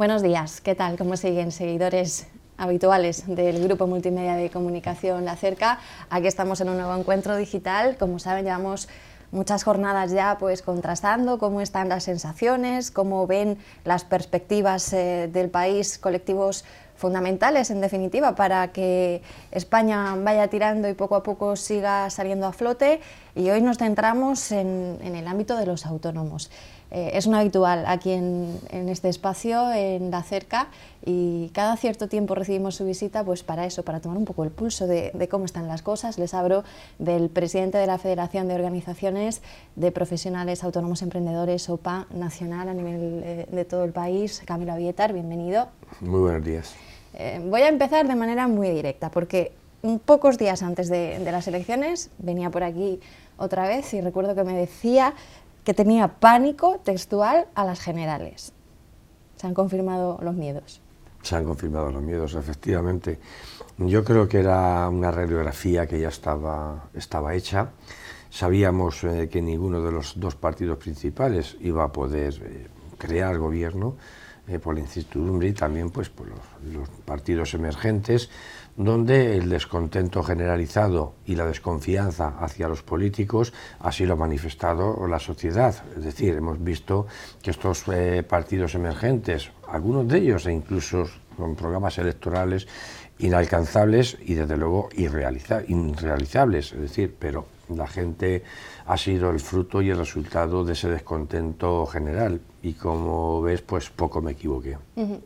Buenos días, ¿qué tal? ¿Cómo siguen seguidores habituales del Grupo Multimedia de Comunicación La Cerca? Aquí estamos en un nuevo encuentro digital. Como saben, llevamos muchas jornadas ya pues contrastando cómo están las sensaciones, cómo ven las perspectivas del país, colectivos fundamentales en definitiva para que España vaya tirando y poco a poco siga saliendo a flote. Y hoy nos centramos en el ámbito de los autónomos. Es un habitual aquí en este espacio, en La Cerca, y cada cierto tiempo recibimos su visita pues para eso, para tomar un poco el pulso de cómo están las cosas. Les hablo del presidente de la Federación de Organizaciones de Profesionales Autónomos Emprendedores, OPA, nacional a nivel de todo el país. Camilo Abietar, bienvenido. Muy buenos días. Voy a empezar de manera muy directa, porque pocos días antes de las elecciones venía por aquí otra vez y recuerdo que me decía que tenía pánico textual a las generales. ¿Se han confirmado los miedos? Se han confirmado los miedos, efectivamente. Yo creo que era una radiografía que ya estaba hecha. Sabíamos que ninguno de los dos partidos principales iba a poder crear gobierno por la incertidumbre y también pues, por los partidos emergentes, donde el descontento generalizado y la desconfianza hacia los políticos así lo ha manifestado la sociedad. Es decir, hemos visto que estos partidos emergentes, algunos de ellos e incluso con programas electorales inalcanzables y desde luego irrealizables, es decir, pero la gente ha sido el fruto y el resultado de ese descontento general y como ves, pues poco me equivoqué.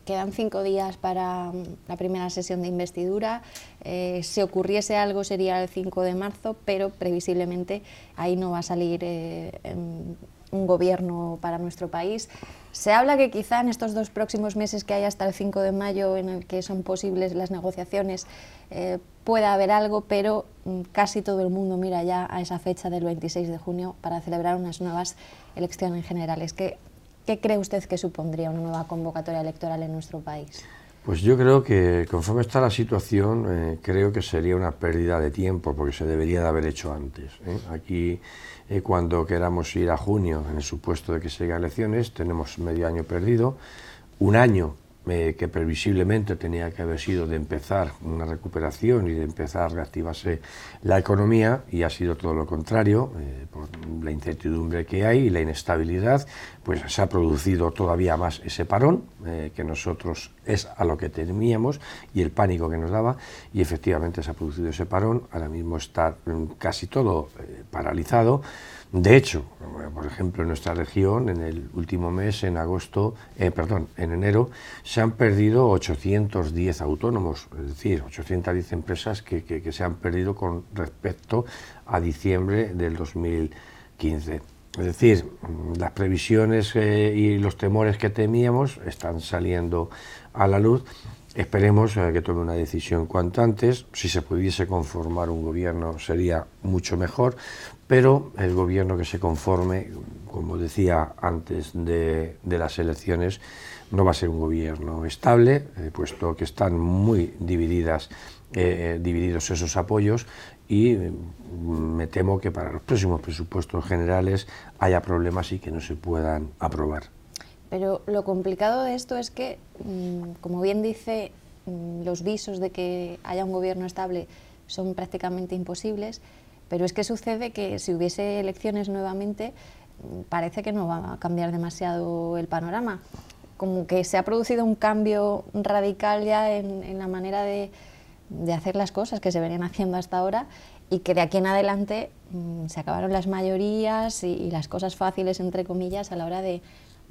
Quedan 5 días para la primera sesión de investidura. Si ocurriese algo sería el 5 de marzo, pero previsiblemente ahí no va a salir un gobierno para nuestro país. Se habla que quizá en estos 2 próximos meses que hay hasta el 5 de mayo en el que son posibles las negociaciones pueda haber algo, pero casi todo el mundo mira ya a esa fecha del 26 de junio para celebrar unas nuevas elecciones generales. ¿Qué cree usted que supondría una nueva convocatoria electoral en nuestro país? Pues yo creo que conforme está la situación, creo que sería una pérdida de tiempo porque se debería de haber hecho antes. Aquí, cuando queramos ir a junio, en el supuesto de que se hagan elecciones, tenemos medio año perdido, un año que previsiblemente tenía que haber sido de empezar una recuperación y de empezar a reactivarse la economía, y ha sido todo lo contrario, por la incertidumbre que hay y la inestabilidad, pues se ha producido todavía más ese parón, que nosotros es a lo que temíamos y el pánico que nos daba, y efectivamente se ha producido ese parón. Ahora mismo está casi todo paralizado. De hecho, por ejemplo, en nuestra región, en el último mes, en enero, se han perdido 810 autónomos, es decir, 810 empresas que se han perdido con respecto a diciembre del 2015. Es decir, las previsiones y los temores que temíamos están saliendo a la luz. Esperemos que tome una decisión cuanto antes. Si se pudiese conformar un gobierno sería mucho mejor, pero el gobierno que se conforme, como decía antes de las elecciones, no va a ser un gobierno estable, puesto que están muy divididos esos apoyos, y me temo que para los próximos presupuestos generales haya problemas y que no se puedan aprobar. Pero lo complicado de esto es que, como bien dice, los visos de que haya un gobierno estable son prácticamente imposibles, pero es que sucede que si hubiese elecciones nuevamente, parece que no va a cambiar demasiado el panorama. Como que se ha producido un cambio radical ya en la manera de hacer las cosas que se venían haciendo hasta ahora, y que de aquí en adelante se acabaron las mayorías y las cosas fáciles, entre comillas, a la hora de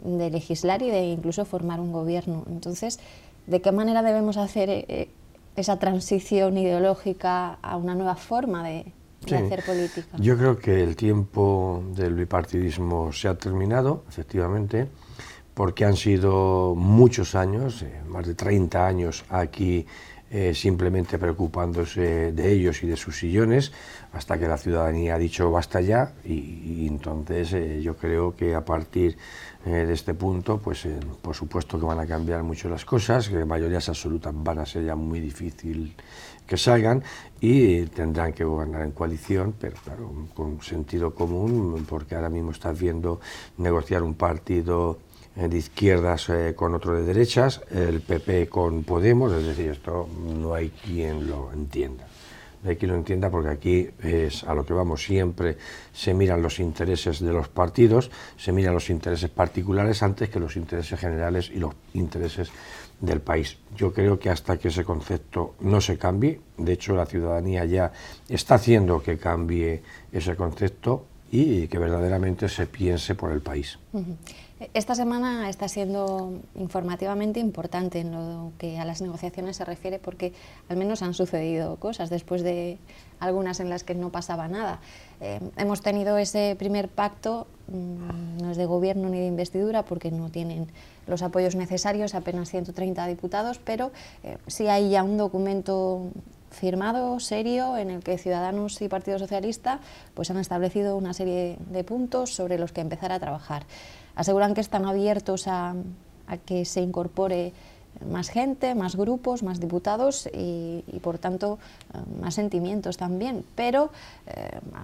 legislar y de incluso formar un gobierno. Entonces, ¿de qué manera debemos hacer esa transición ideológica a una nueva forma de hacer política? Yo creo que el tiempo del bipartidismo se ha terminado, efectivamente, porque han sido muchos años, más de 30 años aquí, simplemente preocupándose de ellos y de sus sillones, hasta que la ciudadanía ha dicho basta ya, y entonces yo creo que a partir de este punto, pues por supuesto que van a cambiar mucho las cosas, que mayorías absolutas van a ser ya muy difícil que salgan, y tendrán que gobernar en coalición, pero claro, con sentido común, porque ahora mismo estás viendo negociar un partido de izquierdas con otro de derechas, el PP con Podemos, es decir, esto no hay quien lo entienda. No hay quien lo entienda porque aquí es a lo que vamos siempre, se miran los intereses de los partidos, se miran los intereses particulares antes que los intereses generales y los intereses del país. Yo creo que hasta que ese concepto no se cambie, de hecho la ciudadanía ya está haciendo que cambie ese concepto y que verdaderamente se piense por el país. Esta semana está siendo informativamente importante en lo que a las negociaciones se refiere porque al menos han sucedido cosas después de algunas en las que no pasaba nada. Hemos tenido ese primer pacto, no es de gobierno ni de investidura porque no tienen los apoyos necesarios, apenas 130 diputados, pero sí hay ya un documento firmado, serio, en el que Ciudadanos y Partido Socialista pues han establecido una serie de puntos sobre los que empezar a trabajar. Aseguran que están abiertos a que se incorpore más gente, más grupos, más diputados y por tanto más sentimientos también, pero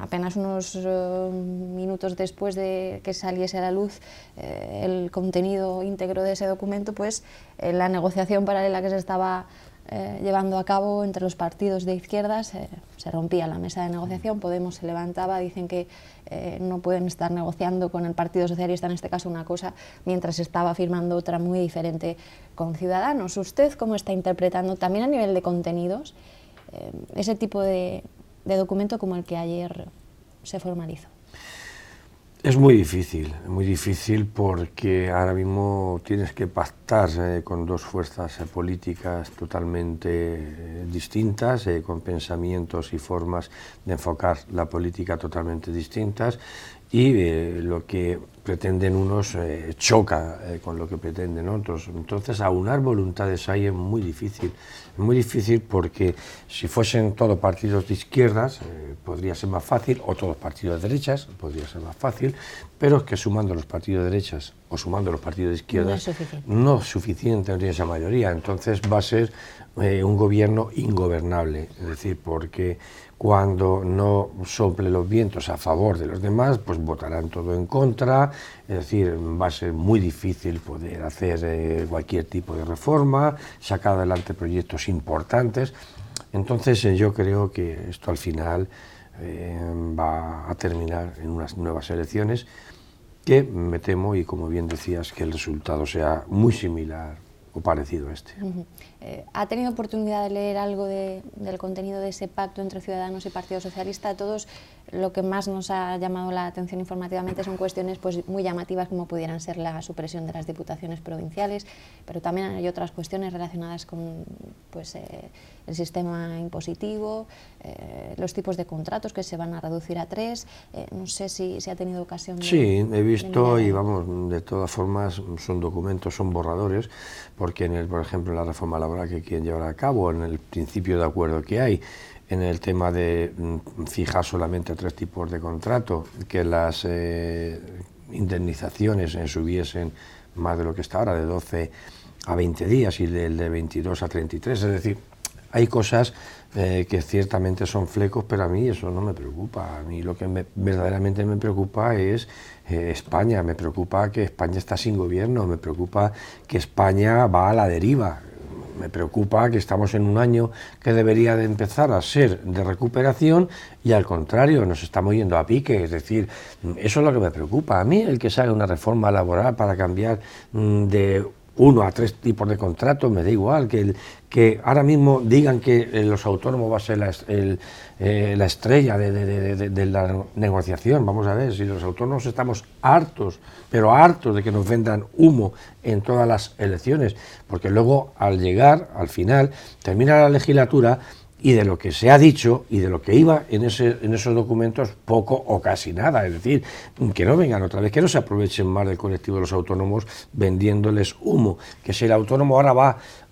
apenas unos minutos después de que saliese a la luz el contenido íntegro de ese documento, pues la negociación paralela que se estaba llevando a cabo entre los partidos de izquierdas, se rompía la mesa de negociación, Podemos se levantaba, dicen que no pueden estar negociando con el Partido Socialista, en este caso una cosa, mientras estaba firmando otra muy diferente con Ciudadanos. ¿Usted cómo está interpretando, también a nivel de contenidos, ese tipo de documento como el que ayer se formalizó? Es muy difícil porque ahora mismo tienes que pactar con dos fuerzas políticas totalmente distintas, con pensamientos y formas de enfocar la política totalmente distintas y lo que pretenden unos choca con lo que pretenden otros. Entonces aunar voluntades ahí es muy difícil porque si fuesen todos partidos de izquierdas podría ser más fácil, o todos partidos de derechas podría ser más fácil, pero es que sumando los partidos de derechas o sumando los partidos de izquierdas no es suficiente, no tiene esa mayoría, entonces va a ser un gobierno ingobernable, es decir, porque cuando no soplen los vientos a favor de los demás, pues votarán todo en contra, es decir, va a ser muy difícil poder hacer cualquier tipo de reforma, sacar adelante proyectos importantes. Entonces yo creo que esto al final va a terminar en unas nuevas elecciones que me temo, y como bien decías, que el resultado sea muy similar o parecido a este. ¿Ha tenido oportunidad de leer algo del contenido de ese pacto entre Ciudadanos y Partido Socialista? A todos lo que más nos ha llamado la atención informativamente son cuestiones pues, muy llamativas como pudieran ser la supresión de las diputaciones provinciales, pero también hay otras cuestiones relacionadas con pues, el sistema impositivo, los tipos de contratos que se van a reducir a 3, no sé si ha tenido ocasión de... Sí, he visto y vamos, de todas formas son documentos, son borradores, porque por ejemplo en la reforma laboral que quieren llevar a cabo, en el principio de acuerdo que hay, en el tema de fijar solamente 3 tipos de contrato, que las indemnizaciones subiesen más de lo que está ahora, de 12 a 20 días y del de 22 a 33, es decir, hay cosas que ciertamente son flecos, pero a mí eso no me preocupa. A mí lo que verdaderamente me preocupa es España, me preocupa que España está sin gobierno, me preocupa que España va a la deriva. Me preocupa que estamos en un año que debería de empezar a ser de recuperación y al contrario, nos estamos yendo a pique, es decir, eso es lo que me preocupa. A mí el que se haga una reforma laboral para cambiar de 1 a 3 tipos de contratos, me da igual, que ahora mismo digan que los autónomos va a ser la estrella de la negociación. Vamos a ver, si los autónomos estamos hartos, pero hartos de que nos vendan humo en todas las elecciones, porque luego al llegar, al final, termina la legislatura y de lo que se ha dicho y de lo que iba en esos documentos, poco o casi nada. Es decir, que no vengan otra vez, que no se aprovechen más del colectivo de los autónomos vendiéndoles humo, que si el autónomo ahora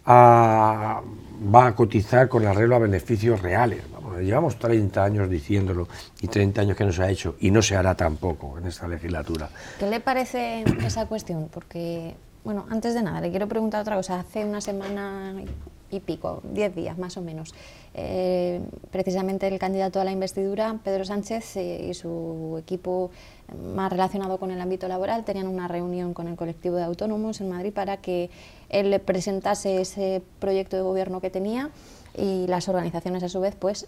va a cotizar con arreglo a beneficios reales. Vamos, llevamos 30 años diciéndolo y 30 años que no se ha hecho y no se hará tampoco en esta legislatura. ¿Qué le parece esa cuestión? Porque, bueno, antes de nada, le quiero preguntar otra cosa. Hace una semana y pico, 10 días más o menos, precisamente el candidato a la investidura, Pedro Sánchez, y su equipo más relacionado con el ámbito laboral tenían una reunión con el colectivo de autónomos en Madrid para que él le presentase ese proyecto de gobierno que tenía y las organizaciones a su vez pues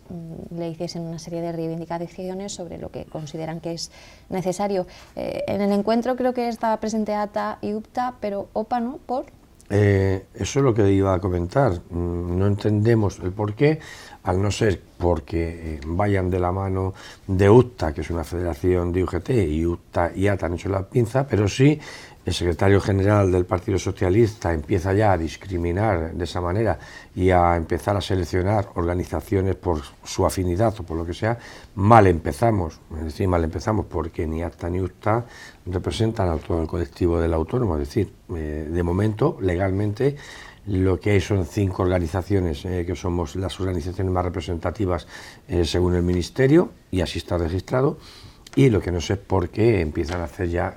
le hiciesen una serie de reivindicaciones sobre lo que consideran que es necesario. En el encuentro creo que estaba presente ATA y UPTA, pero OPA no, ¿por? Eso es lo que iba a comentar. No entendemos el porqué, al no ser porque vayan de la mano de UPTA, que es una federación de UGT, y UPTA y ATA han hecho la pinza, pero sí el secretario general del Partido Socialista empieza ya a discriminar de esa manera y a empezar a seleccionar organizaciones por su afinidad o por lo que sea. Mal empezamos, es decir, mal empezamos porque ni ATA ni UPTA representan a todo el colectivo del autónomo, es decir, de momento, legalmente, lo que hay son 5 organizaciones que somos las organizaciones más representativas según el Ministerio, y así está registrado. Y lo que no sé es por qué empiezan a hacer ya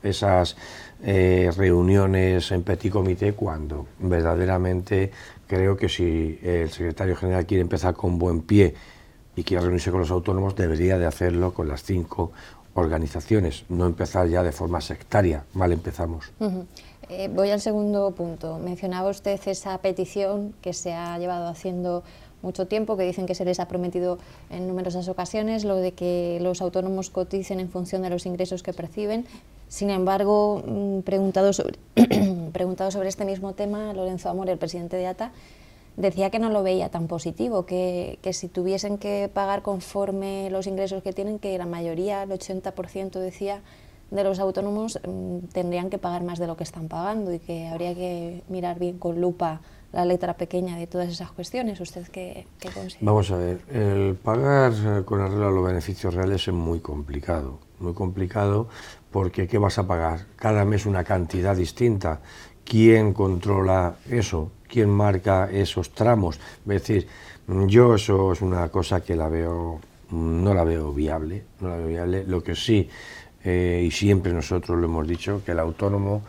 esas reuniones en petit comité, cuando verdaderamente creo que si el secretario general quiere empezar con buen pie y quiere reunirse con los autónomos, debería de hacerlo con las 5 organizaciones, no empezar ya de forma sectaria. Mal empezamos. Voy al segundo punto. Mencionaba usted esa petición que se ha llevado haciendo mucho tiempo, que dicen que se les ha prometido en numerosas ocasiones, lo de que los autónomos coticen en función de los ingresos que perciben. Sin embargo, preguntado sobre este mismo tema, Lorenzo Amor, el presidente de ATA, decía que no lo veía tan positivo, que si tuviesen que pagar conforme los ingresos que tienen, que la mayoría, el 80% decía, de los autónomos tendrían que pagar más de lo que están pagando y que habría que mirar bien con lupa la letra pequeña de todas esas cuestiones. ¿Usted qué considera? Vamos a ver, el pagar con arreglo a los beneficios reales es muy complicado porque ¿qué vas a pagar? Cada mes una cantidad distinta. ¿Quién controla eso? ¿Quién marca esos tramos? Es decir, yo eso es una cosa que no la veo viable. Lo que sí, y siempre nosotros lo hemos dicho, que el autónomo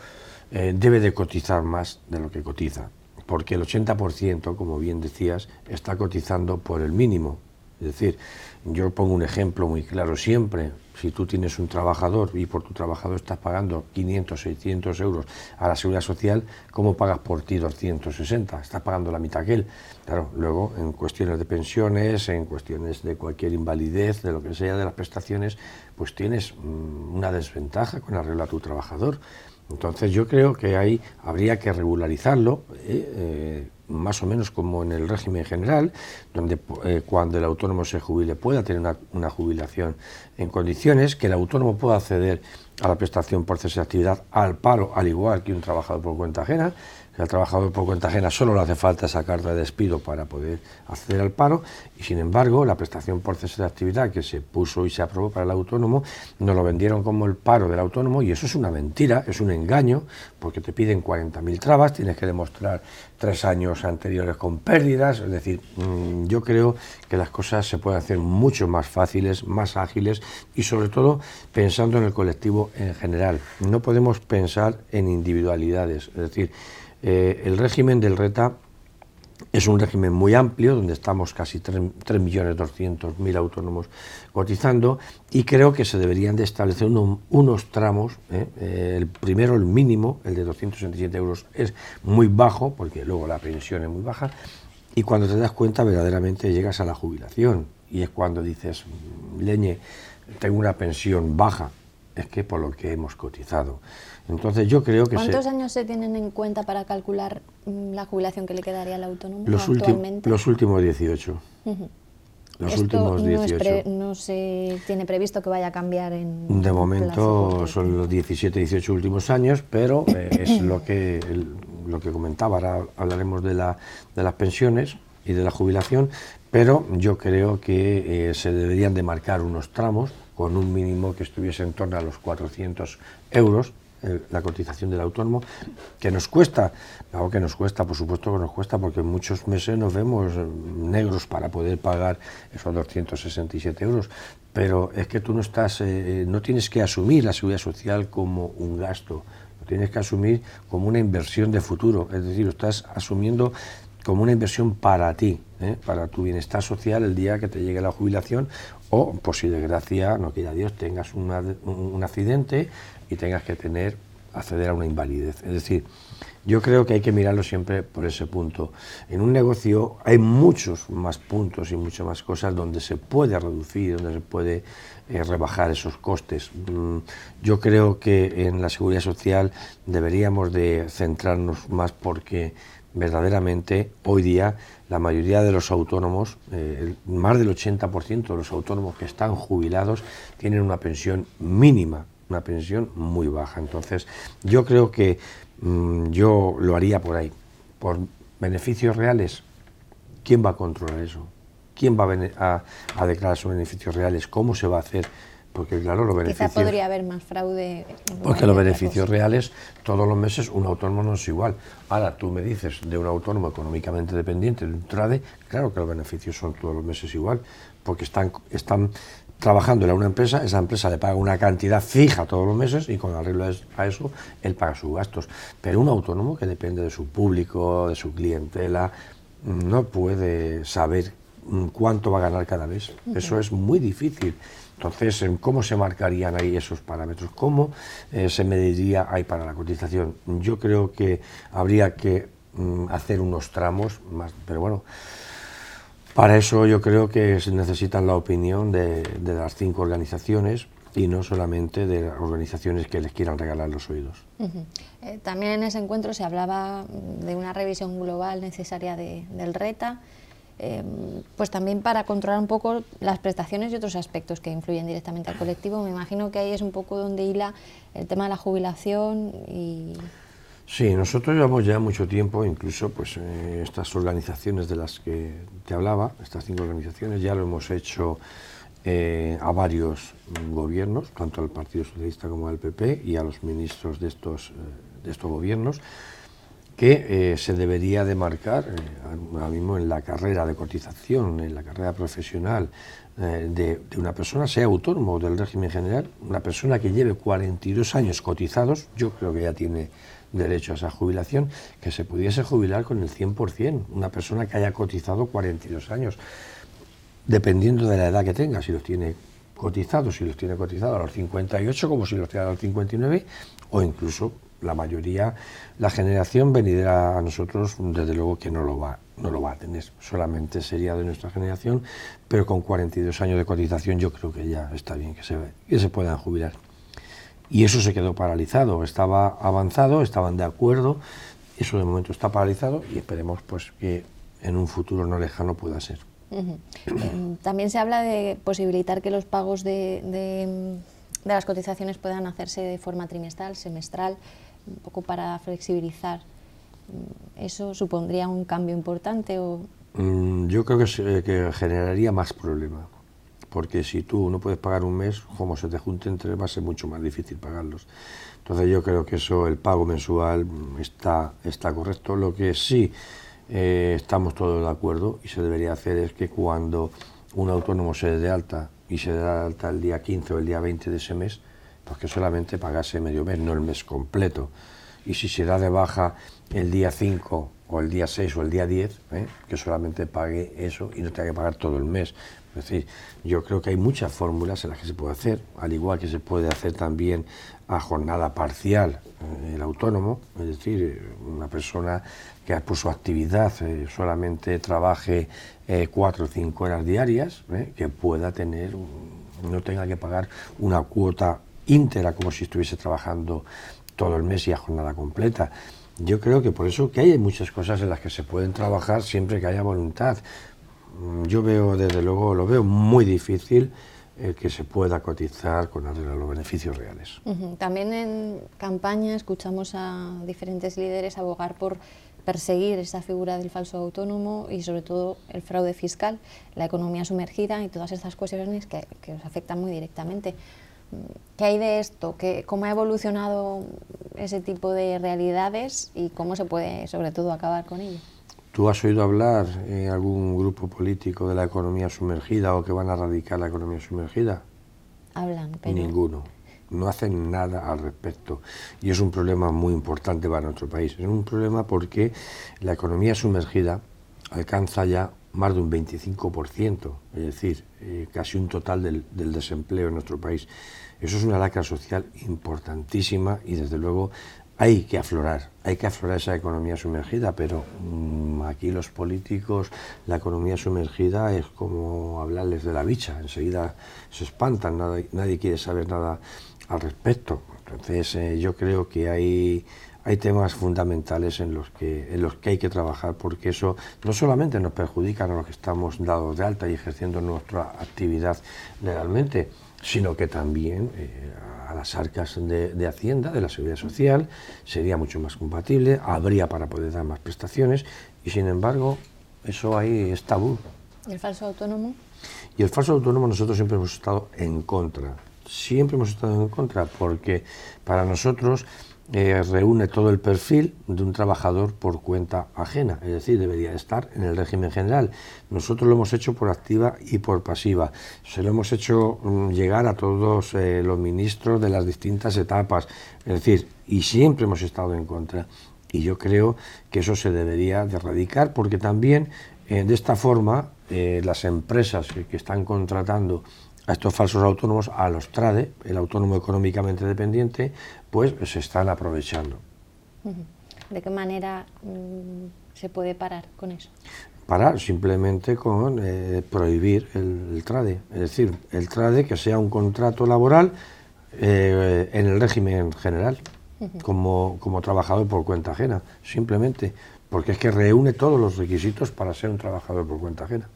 debe de cotizar más de lo que cotiza, porque el 80%, como bien decías, está cotizando por el mínimo. Es decir, yo pongo un ejemplo muy claro siempre: si tú tienes un trabajador y por tu trabajador estás pagando 500, 600 euros a la Seguridad Social, ¿cómo pagas por ti 260? Estás pagando la mitad que él. Claro, luego en cuestiones de pensiones, en cuestiones de cualquier invalidez, de lo que sea, de las prestaciones, pues tienes una desventaja con arreglo a tu trabajador. Entonces yo creo que ahí habría que regularizarlo, más o menos como en el régimen general, donde cuando el autónomo se jubile pueda tener una jubilación en condiciones, que el autónomo pueda acceder a la prestación por cese de actividad, al paro, al igual que un trabajador por cuenta ajena. El trabajador por cuenta ajena solo le hace falta esa carta de despido para poder acceder al paro, y sin embargo la prestación por cese de actividad que se puso y se aprobó para el autónomo nos lo vendieron como el paro del autónomo, y eso es una mentira, es un engaño, porque te piden 40.000 trabas, tienes que demostrar 3 años anteriores con pérdidas. Es decir, yo creo que las cosas se pueden hacer mucho más fáciles, más ágiles, y sobre todo pensando en el colectivo en general. No podemos pensar en individualidades. Es decir, el régimen del RETA es un régimen muy amplio, donde estamos casi 3.200.000 autónomos cotizando, y creo que se deberían de establecer unos tramos. El primero, el mínimo, el de 267 euros, es muy bajo, porque luego la pensión es muy baja, y cuando te das cuenta verdaderamente llegas a la jubilación, y es cuando dices, leñe, tengo una pensión baja, es que por lo que hemos cotizado. Entonces yo creo que... ¿Cuántos años se tienen en cuenta para calcular la jubilación que le quedaría al autónomo actualmente? Los últimos 18. Los últimos 18. No se tiene previsto que vaya a cambiar en... De momento son los 17, 18 últimos años, pero es lo que comentaba. Ahora hablaremos de las pensiones y de la jubilación, pero yo creo que se deberían de marcar unos tramos con un mínimo que estuviese en torno a los 400 euros, la cotización del autónomo, que nos cuesta, algo que nos cuesta, por supuesto que nos cuesta, porque en muchos meses nos vemos negros para poder pagar esos 267 euros, pero es que tú no tienes que asumir la Seguridad Social como un gasto, lo tienes que asumir como una inversión de futuro. Es decir, estás asumiendo como una inversión para ti, para tu bienestar social el día que te llegue la jubilación, o por si desgracia, no quiera Dios, tengas un accidente y tengas que acceder a una invalidez. Es decir, yo creo que hay que mirarlo siempre por ese punto. En un negocio hay muchos más puntos y muchas más cosas donde se puede reducir, donde se puede rebajar esos costes. Yo creo que en la seguridad social deberíamos de centrarnos más, porque verdaderamente hoy día la mayoría de los autónomos, más del 80% de los autónomos que están jubilados tienen una pensión mínima, una pensión muy baja. Entonces yo creo que yo lo haría por ahí, por beneficios reales. ¿Quién va a controlar eso? ¿Quién va a declarar sus beneficios reales? ¿Cómo se va a hacer? Porque claro, los beneficios... Quizá podría haber más fraude. Porque los beneficios reales, todos los meses, un autónomo no es igual. Ahora, tú me dices de un autónomo económicamente dependiente, de un trade, claro que los beneficios son todos los meses igual, porque están trabajando en una empresa, esa empresa le paga una cantidad fija todos los meses y con arreglo a eso, él paga sus gastos. Pero un autónomo que depende de su público, de su clientela, no puede saber cuánto va a ganar cada mes. Eso es muy difícil. Entonces, ¿cómo se marcarían ahí esos parámetros? ¿Cómo se mediría ahí para la cotización? Yo creo que habría que hacer unos tramos más, pero bueno, para eso yo creo que se necesitan la opinión de las 5 organizaciones y no solamente de las organizaciones que les quieran regalar los oídos. También en ese encuentro se hablaba de una revisión global necesaria del RETA, pues también para controlar un poco las prestaciones y otros aspectos que influyen directamente al colectivo. Me imagino que ahí es un poco donde hila el tema de la jubilación y... Sí, nosotros llevamos ya mucho tiempo, incluso pues estas organizaciones de las que te hablaba, estas 5 organizaciones, ya lo hemos hecho a varios gobiernos, tanto al Partido Socialista como al PP, y a los ministros de estos gobiernos, que se debería de marcar ahora mismo en la carrera de cotización, en la carrera profesional de una persona, sea autónomo o del régimen general, una persona que lleve 42 años cotizados, yo creo que ya tiene derecho a esa jubilación, que se pudiese jubilar con el 100%, una persona que haya cotizado 42 años, dependiendo de la edad que tenga, si los tiene cotizados a los 58 como si los tiene a los 59, o incluso la mayoría, la generación venidera a nosotros, desde luego que no lo va a tener, solamente sería de nuestra generación, pero con 42 años de cotización yo creo que ya está bien que se puedan jubilar. Y eso se quedó paralizado, estaba avanzado, estaban de acuerdo, eso de momento está paralizado y esperemos pues que en un futuro no lejano pueda ser. También se habla de posibilitar que los pagos de las cotizaciones puedan hacerse de forma trimestral, semestral, un poco para flexibilizar. ¿Eso supondría un cambio importante? Yo creo que generaría más problema. Porque si tú no puedes pagar un mes, como se te junten 3, va a ser mucho más difícil pagarlos. Entonces yo creo que eso, el pago mensual está correcto. Lo que sí estamos todos de acuerdo y se debería hacer es que cuando un autónomo se dé de alta y se da de alta el día 15 o el día 20 de ese mes, pues que solamente pagase medio mes, no el mes completo. Y si se da de baja el día 5 o el día 6 o el día 10, que solamente pague eso y no tenga que pagar todo el mes. Es decir, yo creo que hay muchas fórmulas en las que se puede hacer, al igual que se puede hacer también a jornada parcial el autónomo, es decir, una persona que por su actividad solamente trabaje 4 o 5 horas diarias, que pueda tener, no tenga que pagar una cuota íntegra como si estuviese trabajando todo el mes y a jornada completa. Yo creo que por eso que hay muchas cosas en las que se pueden trabajar siempre que haya voluntad. Yo veo, desde luego, lo veo muy difícil que se pueda cotizar con arreglo a los beneficios reales. También en campaña escuchamos a diferentes líderes abogar por perseguir esa figura del falso autónomo y sobre todo el fraude fiscal, la economía sumergida y todas estas cuestiones que os afectan muy directamente. ¿Qué hay de esto? ¿Cómo ha evolucionado ese tipo de realidades y cómo se puede, sobre todo, acabar con ello? ¿Tú has oído hablar en algún grupo político de la economía sumergida o que van a erradicar la economía sumergida? Hablan, pero... Ninguno. No hacen nada al respecto. Y es un problema muy importante para nuestro país. Es un problema porque la economía sumergida alcanza ya más de un 25%, es decir, casi un total del desempleo en nuestro país. Eso es una lacra social importantísima y desde luego hay que aflorar esa economía sumergida, pero aquí los políticos, la economía sumergida es como hablarles de la bicha, enseguida se espantan, nadie quiere saber nada al respecto. Entonces yo creo que hay temas fundamentales en los que hay que trabajar, porque eso no solamente nos perjudica a los que estamos dados de alta y ejerciendo nuestra actividad legalmente, sino que también a las arcas de Hacienda, de la Seguridad Social, sería mucho más compatible, habría para poder dar más prestaciones, y sin embargo eso ahí es tabú. ¿Y el falso autónomo? Y el falso autónomo nosotros siempre hemos estado en contra, porque para nosotros reúne todo el perfil de un trabajador por cuenta ajena, es decir, debería estar en el régimen general. Nosotros lo hemos hecho por activa y por pasiva, se lo hemos hecho llegar a todos los ministros de las distintas etapas, es decir, y siempre hemos estado en contra. Y yo creo que eso se debería de erradicar, porque también de esta forma las empresas que están contratando a estos falsos autónomos, a los TRADE, el autónomo económicamente dependiente, pues se están aprovechando. ¿De qué manera se puede parar con eso? Parar simplemente con prohibir el TRADE, es decir, el TRADE que sea un contrato laboral en el régimen general, como trabajador por cuenta ajena, simplemente, porque es que reúne todos los requisitos para ser un trabajador por cuenta ajena.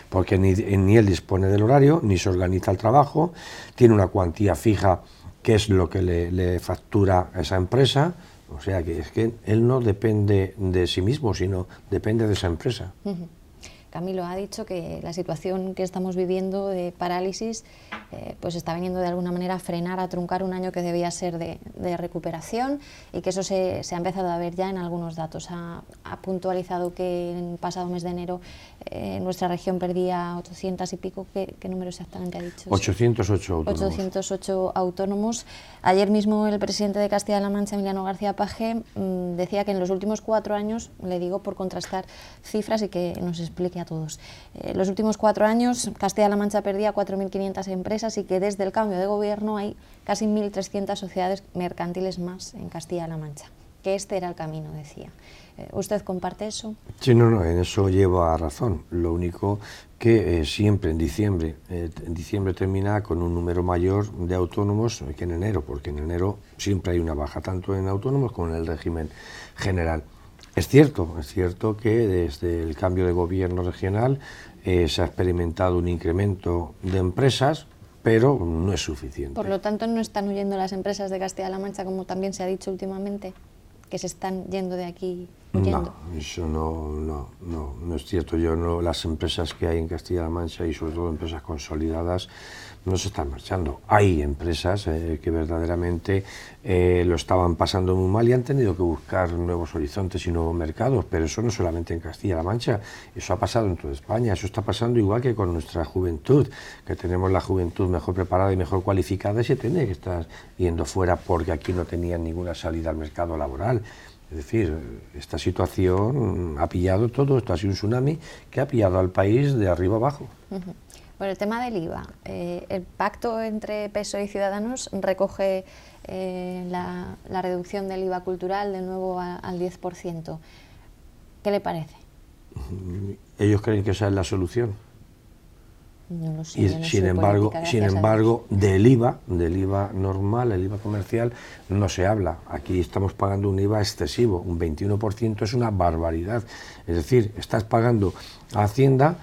Porque ni él dispone del horario, ni se organiza el trabajo, tiene una cuantía fija que es lo que le factura a esa empresa, o sea que es que él no depende de sí mismo, sino depende de esa empresa. Camilo ha dicho que la situación que estamos viviendo de parálisis pues está viniendo de alguna manera a frenar, a truncar un año que debía ser de recuperación, y que eso se ha empezado a ver ya en algunos datos. Ha puntualizado que en el pasado mes de enero nuestra región perdía 800 y pico, ¿qué número exactamente ha dicho? 808 autónomos. 808 autónomos. Ayer mismo el presidente de Castilla-La Mancha, Emiliano García Paje, decía que en los últimos 4 años, le digo por contrastar cifras y que nos explique a todos, los últimos 4 años Castilla-La Mancha perdía 4.500 empresas y que desde el cambio de gobierno hay casi 1.300 sociedades mercantiles más en Castilla-La Mancha. Que este era el camino, decía. ¿Usted comparte eso? Sí, no, en eso lleva razón. Lo único que siempre en diciembre termina con un número mayor de autónomos que en enero, porque en enero siempre hay una baja, tanto en autónomos como en el régimen general. Es cierto que desde el cambio de gobierno regional se ha experimentado un incremento de empresas, pero no es suficiente. Por lo tanto, ¿no están huyendo las empresas de Castilla-La Mancha, como también se ha dicho últimamente, que se están yendo de aquí huyendo? No, eso no es cierto. Las empresas que hay en Castilla-La Mancha, y sobre todo empresas consolidadas, no se están marchando. Hay empresas que verdaderamente lo estaban pasando muy mal y han tenido que buscar nuevos horizontes y nuevos mercados, pero eso no solamente en Castilla-La Mancha, eso ha pasado en toda España, eso está pasando igual que con nuestra juventud, que tenemos la juventud mejor preparada y mejor cualificada y se tiene que estar yendo fuera porque aquí no tenían ninguna salida al mercado laboral. Es decir, esta situación ha pillado todo, esto ha sido un tsunami que ha pillado al país de arriba abajo. Bueno, el tema del IVA, el pacto entre PSOE y Ciudadanos recoge la reducción del IVA cultural de nuevo al 10%. ¿Qué le parece? ¿Ellos creen que esa es la solución? No lo sé, Y sin embargo, del IVA normal, el IVA comercial, no se habla. Aquí estamos pagando un IVA excesivo, un 21% es una barbaridad. Es decir, estás pagando a Hacienda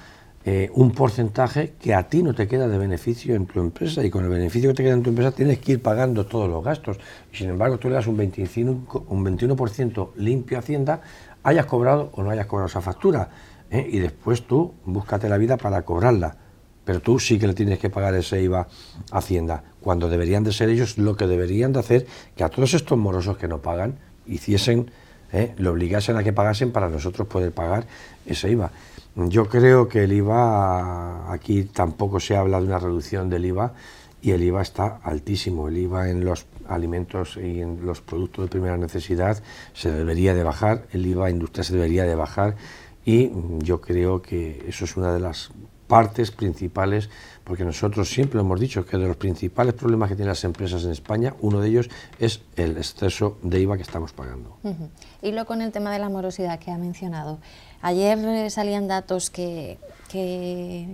un porcentaje que a ti no te queda de beneficio en tu empresa, y con el beneficio que te queda en tu empresa tienes que ir pagando todos los gastos. Y sin embargo, tú le das un 21% limpio a Hacienda, hayas cobrado o no hayas cobrado esa factura, y después tú búscate la vida para cobrarla. Pero tú sí que le tienes que pagar ese IVA a Hacienda, cuando deberían de ser ellos lo que deberían de hacer, que a todos estos morosos que no pagan, le obligasen a que pagasen para nosotros poder pagar ese IVA. Yo creo que el IVA, aquí tampoco se habla de una reducción del IVA, y el IVA está altísimo. El IVA en los alimentos y en los productos de primera necesidad se debería de bajar, el IVA industrial se debería de bajar, y yo creo que eso es una de las partes principales, porque nosotros siempre hemos dicho que de los principales problemas que tienen las empresas en España, uno de ellos es el exceso de IVA que estamos pagando. Y luego con el tema de la morosidad que ha mencionado. Ayer salían datos que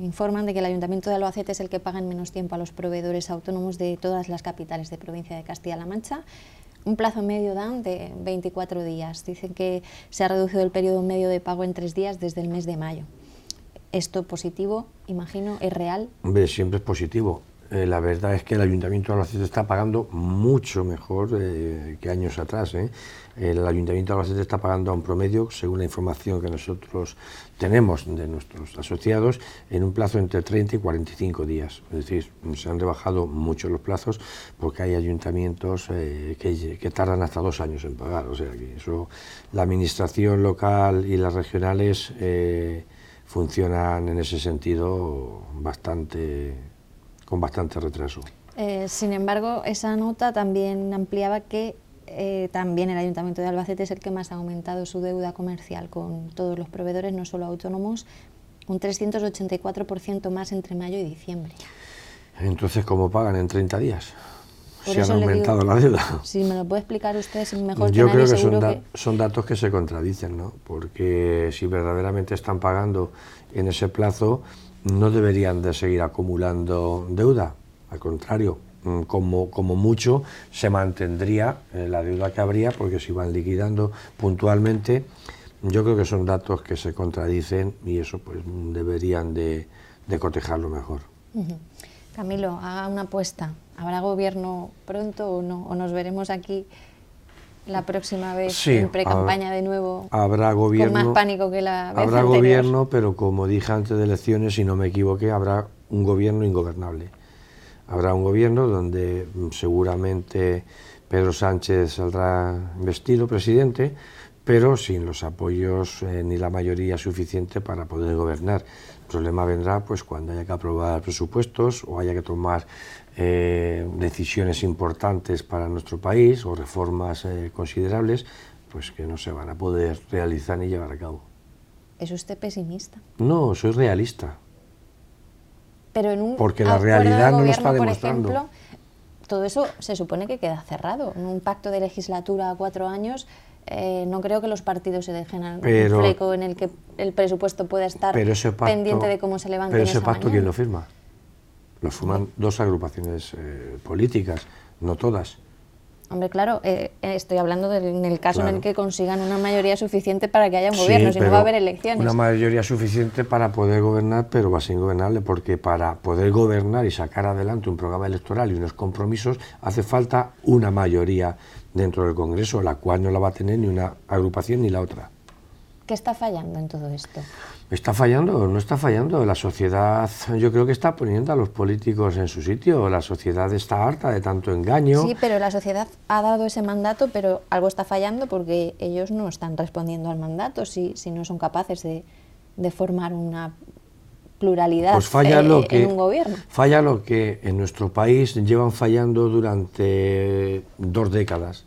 informan de que el Ayuntamiento de Albacete es el que paga en menos tiempo a los proveedores autónomos de todas las capitales de provincia de Castilla-La Mancha. Un plazo medio dan de 24 días. Dicen que se ha reducido el periodo medio de pago en 3 días desde el mes de mayo. ¿Esto positivo, imagino, es real? Hombre, siempre es positivo. La verdad es que el Ayuntamiento de Albacete está pagando mucho mejor que años atrás. El Ayuntamiento de Albacete está pagando a un promedio, según la información que nosotros tenemos de nuestros asociados, en un plazo entre 30 y 45 días. Es decir, se han rebajado mucho los plazos porque hay ayuntamientos que tardan hasta 2 años en pagar. O sea, que eso, la administración local y las regionales funcionan en ese sentido con bastante retraso. Sin embargo, esa nota también ampliaba que también el Ayuntamiento de Albacete es el que más ha aumentado su deuda comercial con todos los proveedores, no solo autónomos, un 384% más entre mayo y diciembre. Entonces, ¿cómo pagan en 30 días? Por Si han aumentado la deuda. Si me lo puede explicar usted mejor Yo que nadie, creo que son datos que se contradicen, ¿no? Porque si verdaderamente están pagando en ese plazo, no deberían de seguir acumulando deuda. Al contrario, como mucho se mantendría la deuda que habría, porque si van liquidando puntualmente. Yo creo que son datos que se contradicen y eso pues deberían de cotejarlo mejor. Camilo, haga una apuesta. ¿Habrá gobierno pronto o no? ¿O nos veremos aquí la próxima vez, sí, en pre-campaña de nuevo, habrá gobierno, con más pánico que la vez habrá anterior? Gobierno, pero como dije antes de elecciones, si no me equivoqué, habrá un gobierno ingobernable. Habrá un gobierno donde seguramente Pedro Sánchez saldrá investido presidente, pero sin los apoyos ni la mayoría suficiente para poder gobernar. El problema vendrá pues cuando haya que aprobar presupuestos o haya que tomar decisiones importantes para nuestro país o reformas considerables, pues que no se van a poder realizar ni llevar a cabo. ¿Es usted pesimista? No, soy realista. Pero en un porque la realidad no lo está por demostrando. Ejemplo, todo eso se supone que queda cerrado. En un pacto de legislatura a 4 años, no creo que los partidos se dejen un fleco en el que el presupuesto pueda estar pendiente de cómo se levante. Pero ese pacto, ¿quién lo firma? Lo firman dos agrupaciones políticas, no todas. Hombre, claro, estoy hablando en el caso en el que consigan una mayoría suficiente para que haya un gobierno, si no va a haber elecciones. Una mayoría suficiente para poder gobernar, pero va a ser ingobernable, porque para poder gobernar y sacar adelante un programa electoral y unos compromisos, hace falta una mayoría dentro del Congreso, la cual no la va a tener ni una agrupación ni la otra. ¿Qué está fallando en todo esto? ¿Está fallando? No está fallando. La sociedad, yo creo que está poniendo a los políticos en su sitio. La sociedad está harta de tanto engaño. Sí, pero la sociedad ha dado ese mandato, pero algo está fallando porque ellos no están respondiendo al mandato si no son capaces de formar una pluralidad pues falla en un gobierno. Falla lo que en nuestro país llevan fallando durante 2 décadas.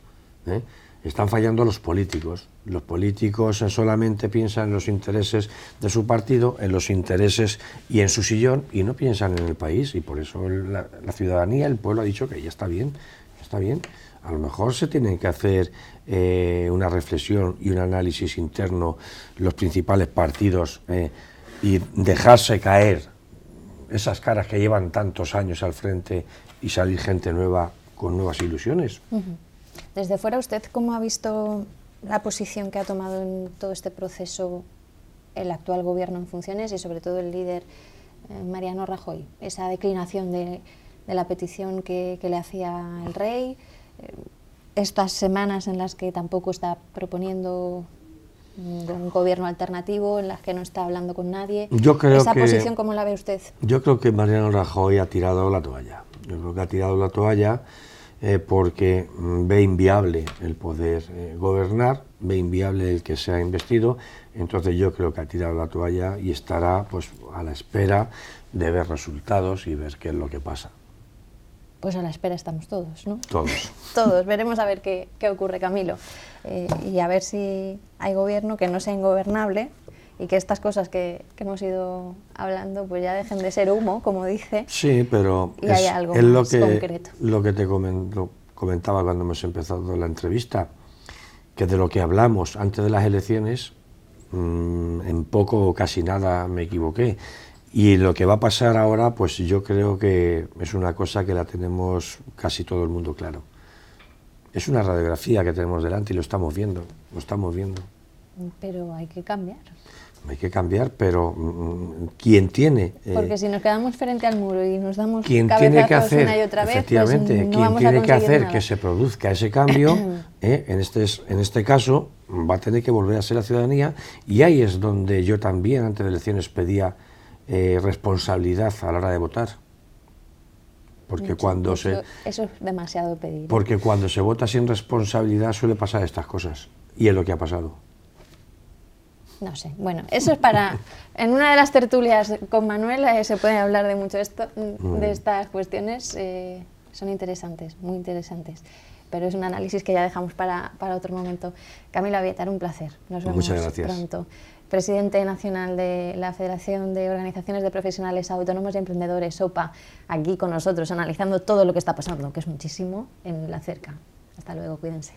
Están fallando los políticos. Los políticos solamente piensan en los intereses de su partido, en los intereses y en su sillón, y no piensan en el país, y por eso la ciudadanía, el pueblo ha dicho que ya está bien, está bien. A lo mejor se tienen que hacer una reflexión y un análisis interno los principales partidos y dejarse caer esas caras que llevan tantos años al frente y salir gente nueva con nuevas ilusiones. Desde fuera, ¿usted cómo ha visto la posición que ha tomado en todo este proceso el actual gobierno en funciones y sobre todo el líder Mariano Rajoy? Esa declinación de la petición que le hacía el rey, estas semanas en las que tampoco está proponiendo un gobierno alternativo, en las que no está hablando con nadie. ¿Esa posición cómo la ve usted? Yo creo que Mariano Rajoy ha tirado la toalla. Yo creo que ha tirado la toalla porque ve inviable el poder gobernar, ve inviable el que sea investido. Entonces yo creo que ha tirado la toalla y estará pues a la espera de ver resultados y ver qué es lo que pasa. Pues a la espera estamos todos, ¿no? Todos. Todos. Veremos a ver qué ocurre, Camilo. Y a ver si hay gobierno que no sea ingobernable y que estas cosas que hemos ido hablando pues ya dejen de ser humo, como dice. Sí, pero y haya algo es más concreto. Lo que te comentaba cuando hemos empezado la entrevista, que de lo que hablamos antes de las elecciones, en poco o casi nada me equivoqué. Y lo que va a pasar ahora, pues yo creo que es una cosa que la tenemos casi todo el mundo claro. Es una radiografía que tenemos delante y lo estamos viendo, lo estamos viendo. Pero hay que cambiar. Hay que cambiar, pero ¿quién tiene? Porque si nos quedamos frente al muro y nos damos ¿quién tiene que hacer, una y otra vez, efectivamente, pues no quién vamos tiene a que conseguir hacer nada. que se produzca ese cambio? En este caso va a tener que volver a ser la ciudadanía, y ahí es donde yo también antes de elecciones pedía responsabilidad a la hora de votar. Porque eso es demasiado pedir. Porque cuando se vota sin responsabilidad suele pasar estas cosas, y es lo que ha pasado. No sé, bueno, eso es para... En una de las tertulias con Manuel se puede hablar de mucho de estas cuestiones, son interesantes, muy interesantes, pero es un análisis que ya dejamos para otro momento. Camilo Abietar, un placer, nos vemos pronto. Presidente nacional de la Federación de Organizaciones de Profesionales Autónomos y Emprendedores, OPA, aquí con nosotros, analizando todo lo que está pasando, que es muchísimo, en la Cerca. Hasta luego, cuídense.